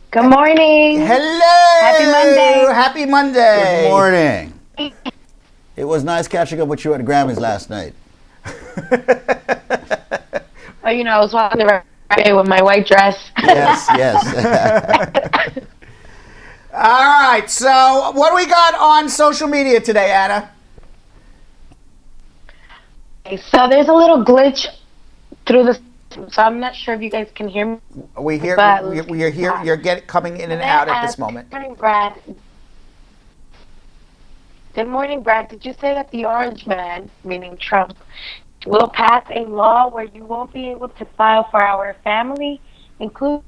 Good morning. Hello. Happy Monday. Happy Monday. Good morning. It was nice catching up with you at the Grammys last night. Oh, I was walking the right way with my white dress. Yes, yes. All right. So, what do we got on social media today, Anna? So there's a little glitch through the. So I'm not sure if you guys can hear me. We hear But we are here. You're coming in and out at this moment. Good morning, Brad. Good morning, Brad. Did you say that the orange man, meaning Trump, will pass a law where you won't be able to file for our family, including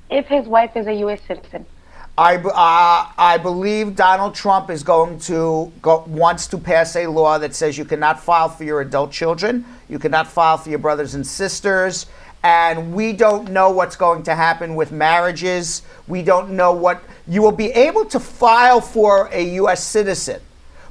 if his wife is a U.S. citizen? I believe Donald Trump is wants to pass a law that says you cannot file for your adult children, you cannot file for your brothers and sisters, and we don't know what's going to happen with marriages. We don't know what you will be able to file for a U.S. citizen,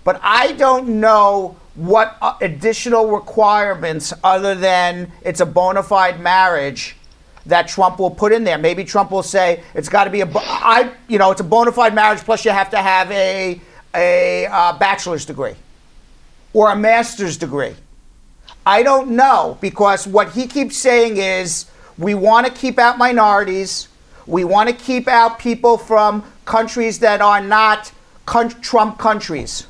but I don't know what additional requirements other than it's a bona fide marriage that Trump will put in there. Maybe Trump will say it's got to be it's a bona fide marriage plus you have to have a bachelor's degree or a master's degree. I don't know, because what he keeps saying is we want to keep out minorities. We want to keep out people from countries that are not Trump countries.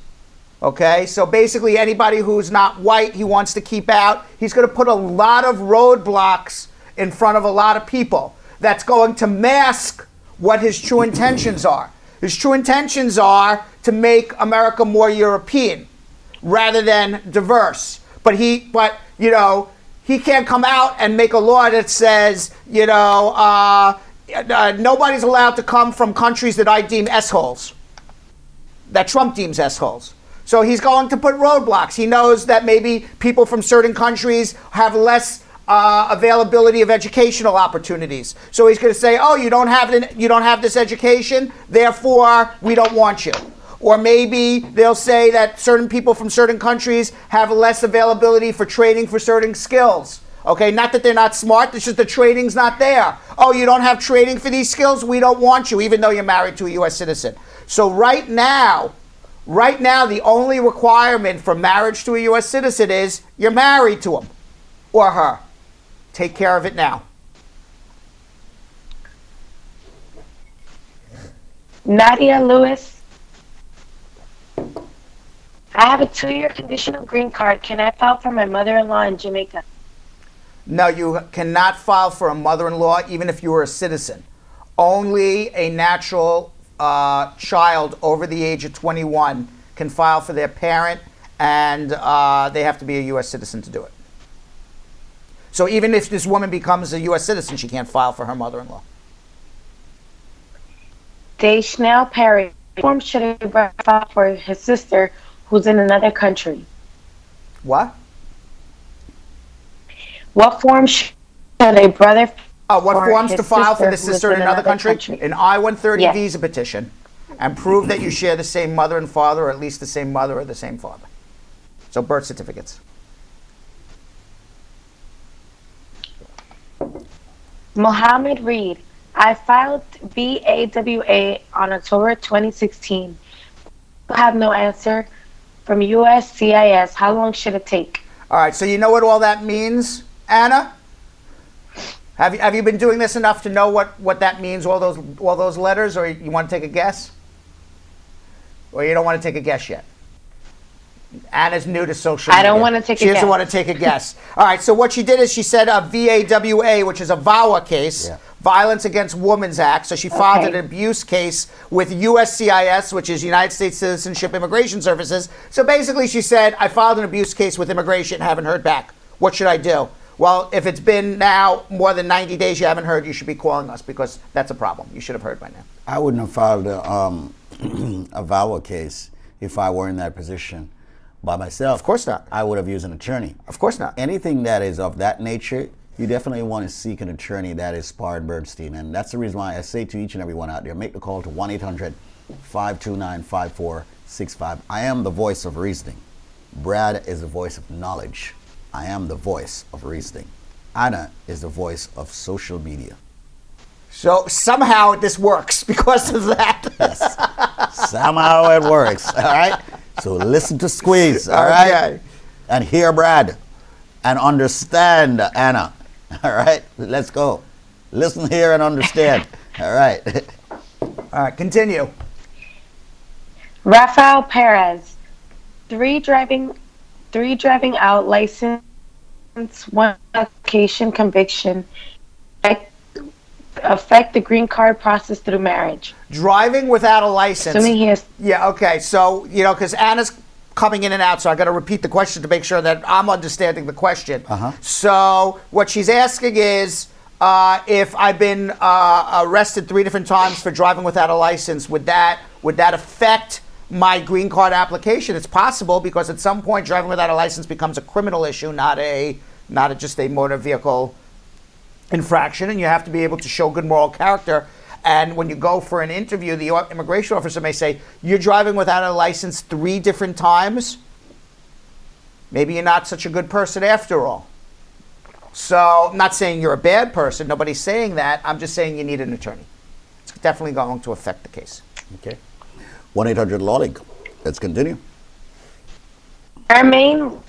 Okay, so basically anybody who's not white, he wants to keep out. He's going to put a lot of roadblocks in front of a lot of people. That's going to mask what his true intentions are. His true intentions are to make America more European rather than diverse. But he can't come out and make a law that says, nobody's allowed to come from countries that I deem S-holes, that Trump deems S-holes. So he's going to put roadblocks. He knows that maybe people from certain countries have less availability of educational opportunities. So he's going to say, "Oh, you don't have this education, therefore we don't want you." Or maybe they'll say that certain people from certain countries have less availability for training for certain skills. Okay, not that they're not smart, it's just the training's not there. Oh, you don't have training for these skills? We don't want you, even though you're married to a U.S. citizen. So right now, the only requirement for marriage to a U.S. citizen is you're married to him or her. Take care of it now. Nadia Lewis. I have a 2-year conditional green card. Can I file for my mother-in-law in Jamaica? No, you cannot file for a mother-in-law even if you were a citizen. Only a natural child over the age of 21 can file for their parent, and they have to be a U.S. citizen to do it. So even if this woman becomes a U.S. citizen, she can't file for her mother-in-law. Dayshnell Perry. What form should a brother file for his sister who's in another country? What? What form should a brother What forms his to file for the sister who's sister in another country? An I-130 Yes. visa petition, and prove that you share the same mother and father, or at least the same mother or the same father. So birth certificates. Mohammed Reed. I filed VAWA on October 2016. I have no answer from USCIS. How long should it take? All right, so you know what all that means, Anna? Have you been doing this enough to know what that means, all those letters, or you want to take a guess? Or you don't want to take a guess yet? Anna's new to social media. I don't want to take a guess. She doesn't want to take a guess. All right, so what she did is she said a VAWA, which is a VAWA case, Violence Against Women's Act. So she filed an abuse case with USCIS, which is United States Citizenship Immigration Services. So basically she said, I filed an abuse case with immigration, haven't heard back. What should I do? Well, if it's been now more than 90 days you haven't heard, you should be calling us, because that's a problem. You should have heard by now. I wouldn't have filed a VAWA case if I were in that position by myself. Of course not. I would have used an attorney. Of course not. Anything that is of that nature, you definitely want to seek an attorney that is Spar and Bernstein. And that's the reason why I say to each and every one out there, make the call to 1-800-529-5465. I am the voice of reasoning. Brad is the voice of knowledge. I am the voice of reasoning. Anna is the voice of social media. So somehow this works because of that. Somehow it works. All right. So listen to Squeeze. All right. Okay. And hear Brad. And understand Anna. All right. Let's go. Listen, hear, and understand. All right. All right, continue. Rafael Perez, three driving out license, one application conviction, affect the green card process through marriage. Driving without a license. Assuming he has. Yeah, okay. So, because Anna's coming in and out, so I got to repeat the question to make sure that I'm understanding the question. So, what she's asking is, if I've been arrested 3 different times for driving without a license, would that affect my green card application? It's possible, because at some point driving without a license becomes a criminal issue, not just a motor vehicle infraction, and you have to be able to show good moral character. And when you go for an interview, the immigration officer may say, you're driving without a license 3 different times? Maybe you're not such a good person after all. So I'm not saying you're a bad person. Nobody's saying that. I'm just saying you need an attorney. It's definitely going to affect the case. Okay. 1-800-LAW-LINK. Let's continue. Hermaine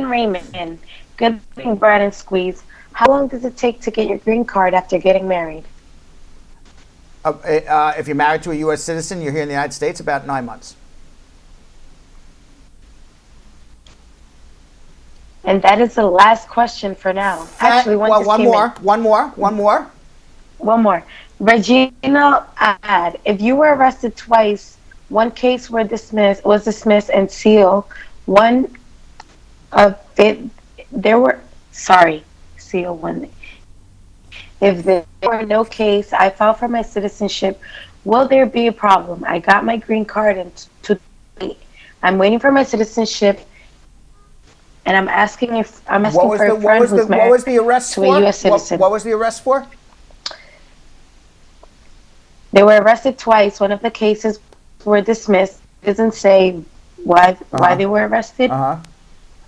Raymond, good thing, Brad and Squeeze. How long does it take to get your green card after getting married? If you're married to a U.S. citizen, you're here in the United States, about 9 months. And that is the last question for now. Actually, one more. Regina Ad, if you were arrested twice, one case was dismissed and sealed. One of it, seal one. If there were no case, I filed for my citizenship. Will there be a problem? I got my green card I'm waiting for my citizenship, and I'm asking for a friend who's married what was the arrest to for? a U.S. citizen. What was the arrest for? They were arrested twice. One of the cases were dismissed. It doesn't say why they were arrested.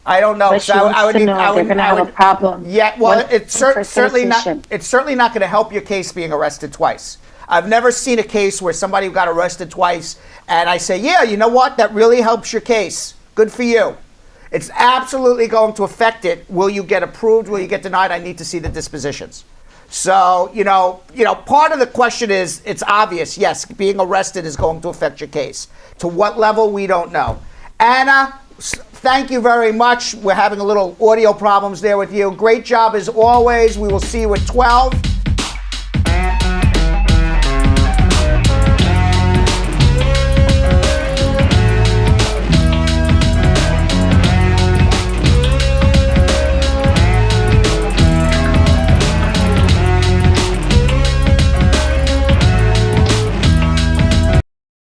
I don't know. But she wants to know they're going to have a problem. Yeah, well, it's certainly not going to help your case being arrested twice. I've never seen a case where somebody got arrested twice and I say, yeah, you know what? That really helps your case. Good for you. It's absolutely going to affect it. Will you get approved? Will you get denied? I need to see the dispositions. So, part of the question is, it's obvious, yes, being arrested is going to affect your case. To what level, we don't know. Anna, thank you very much. We're having a little audio problems there with you. Great job as always. We will see you at 12.